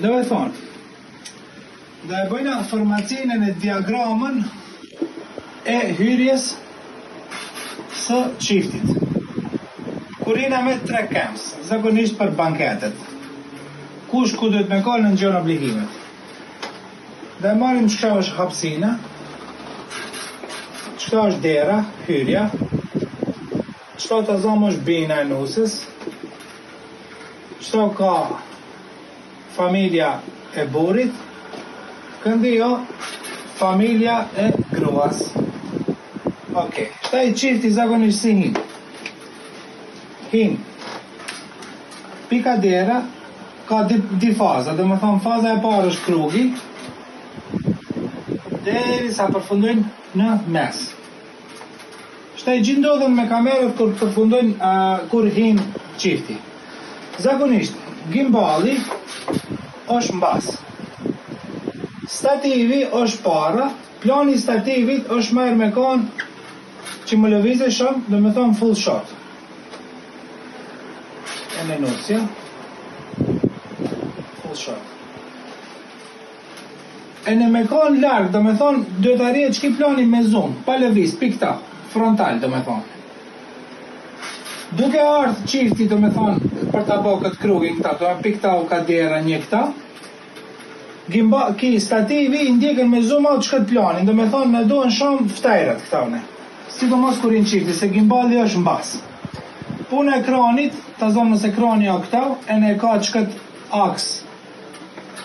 Do e thonë, do e bëjna formacionin e diagramën e hyrjes së çiftit. Kur jena me 3 camps, zakonisht për banketet. Kush ku duhet me kalë në gjën obligimet. Dhe marrim çka është hapësina, çka është dera, hyrja, çka të zomë është bina e nusës, çka ka familja e burrit, këndi jo familja e gruas. Okej, shta i çifti zakonisht si hin. Hin. Pika dera ka di faza, dhe më thonë faza e parë është krugi, deri sa përfundojnë në mes. Shta i gjindodhen me kamerët kur përfundojnë, kur hin çifti. Zakonisht, gimbali është mbas. Stativi është para, plani stativit është merr me kanë që më lëvizë shumë, dhe me thonë full shot. E në nusja. Full shot. E në me kanë largë, dhe me thonë, duhet të arrihet qëki plani me zoom, pa lëviz, pikta, frontal, dhe me thonë. Duke ardhë qifti, dhe me thonë, për të bo këtë krugin këta, do e pikta u ka dera një këta, ki stativi i ndjekën me zoom out qëtë planin, dhe me thonë, me duhen shumë ftajrat këta une. Si do mos kurin qifti, se gimbali është mbas. Puna e ekranit, të zonë nëse ekrani o këta, e ne ka qëtë aks.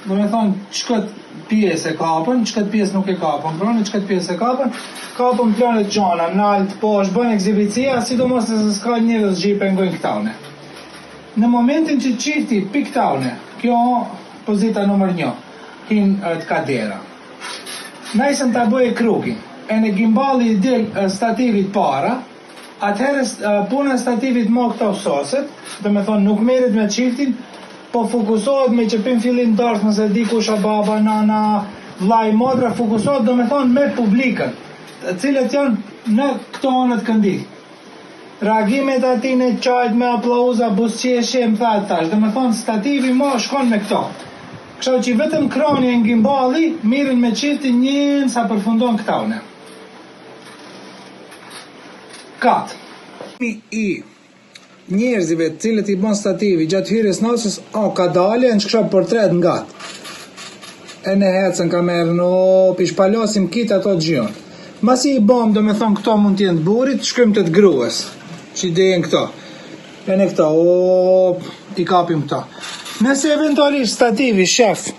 Dhe me thonë, qëtë pjesë e kapën, qëtë pjesë nuk e kapën, kroni qëtë pjesë e kapën planet gjana, nalt, poshtë, bëjnë ekzibicia, sidomos nëse s'ka njërës gjipe ngojnë këtaune. Në momentin që qifti pik këtaune, kjo pozita nëmër 1, hin të ka dera. Najsën të bëjë krugin, e në gimbali i del stativit para, atëherë puna e stativit më këta soset, dhe me thonë nuk merit me qiftin, po fokusohet me qëpim fillim darth nëse di kusha baba, nana, vllai, motra, fokusohet dhe me thonë me publikën, cilët janë në këto anët këndi. Reagimet ati në qajt me aplauza, busqeshje, më thajt tash, dhe me thonë stativi ma shkon me këto. Kështu që vetëm krani e në gimbali, mirin me qiftin njën sa përfundon këtaune. Katë. I njerëzive cilët i bon stativi gjatë hyrjes nosës, ka dalje në shkësha portret nga të. E ne hecën kamerën, pishpalosim kitë ato gjion. Masi i bom, do me thonë këto mund t'jenë të burit, shkrim të grues, që i dejen këto. E ne këto, i kapim këto. Nëse eventualisht stativi, shef,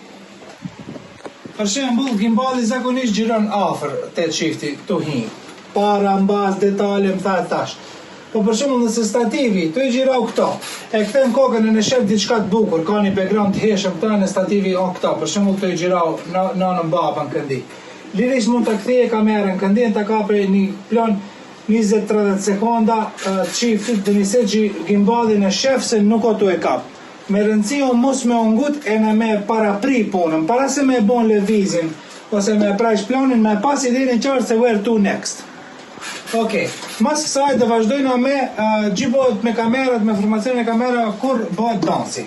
për shembull, gimbali zakonisht gjiron afër te çifti këtu hi. Para, mbas, detale, më tha tash. Po për shembull nëse stativi, të i gjirau këto, e kthen kokën e në shef diçka të bukur, ka një background të heshëm këta në stativi këto, për shembull të i gjirau nanën babën këndi. Lirisht mund të ktheje kamerën këndi, të kape një plan 20-30 sekonda çiftit dhe njëse që gimbali në shef se nuk o të e kap. Me rëndësio mos me ungut e në me parapri punën, para se me bon lëvizin, ose me prajsh planin, me pas i dheni qartë se where to next. Okej, mas kësaj dhe vazhdojna me gjibohet me kamerat, me formacion e kamera kur bëhet dansi.